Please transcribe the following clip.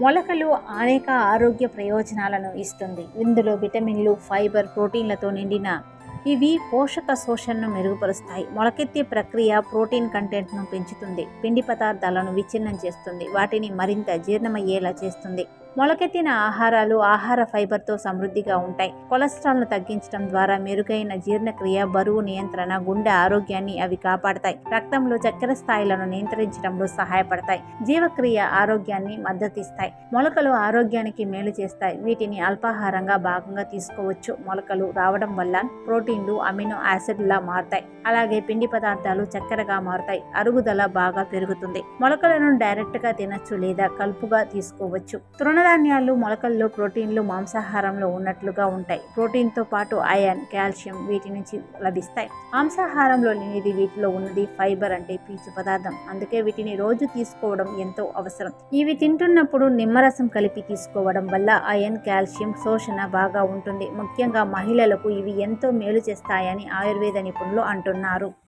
మొలకలు అనేక ఆరోగ్య ప్రయోజనాలను ఇస్తుంది. ఇందులో విటమిన్లు, ఫైబర్, ప్రోటీన్లతో నిండిన ఇవి పోషక శోషణను మెరుగుపరుస్తాయి. మొలకెత్తే ప్రక్రియ ప్రోటీన్ కంటెంట్ను పెంచుతుంది, పిండి పదార్థాలను విచ్ఛిన్నం చేస్తుంది, వాటిని మరింత జీర్ణమయ్యేలా చేస్తుంది. మొలకెత్తిన ఆహారాలు ఆహార ఫైబర్తో సమృద్ధిగా ఉంటాయి. కొలెస్ట్రాల్ను తగ్గించడం ద్వారా మెరుగైన జీర్ణక్రియ, బరువు నియంత్రణ, గుండె ఆరోగ్యాన్ని అవి కాపాడతాయి. రక్తంలో చక్కెర స్థాయిలను నియంత్రించడంలో సహాయపడతాయి. జీవక్రియ ఆరోగ్యాన్ని మద్దతిస్తాయి. మొలకలు ఆరోగ్యానికి మేలు చేస్తాయి. వీటిని అల్పాహారంగా భాగంగా తీసుకోవచ్చు. మొలకలు రావడం వల్ల ప్రోటీన్లు అమినో యాసిడ్లా మారుతాయి. అలాగే పిండి పదార్థాలు చక్కెరగా మారుతాయి. అరుగుదల బాగా పెరుగుతుంది. మొలకలను డైరెక్ట్గా తినచ్చు లేదా కలుపుగా తీసుకోవచ్చు. తృణధాన్యాలు, మొలకల్లో ప్రోటీన్లు మాంసాహారంలో ఉన్నట్లుగా ఉంటాయి. ప్రోటీన్తో పాటు ఐరన్, కాల్షియం వీటి నుంచి లభిస్తాయి. మాంసాహారంలో లేనిది వీటిలో ఉన్నది ఫైబర్ అంటే పీచు పదార్థం. అందుకే వీటిని రోజు తీసుకోవడం ఎంతో అవసరం. ఇవి తింటున్నప్పుడు నిమ్మరసం కలిపి తీసుకోవడం వల్ల ఐరన్, కాల్షియం శోషణ బాగా ఉంటుంది. ముఖ్యంగా మహిళలకు ఇవి ఎంతో మేలు చేస్తాయని ఆయుర్వేద నిపుణులు అంటున్నారు.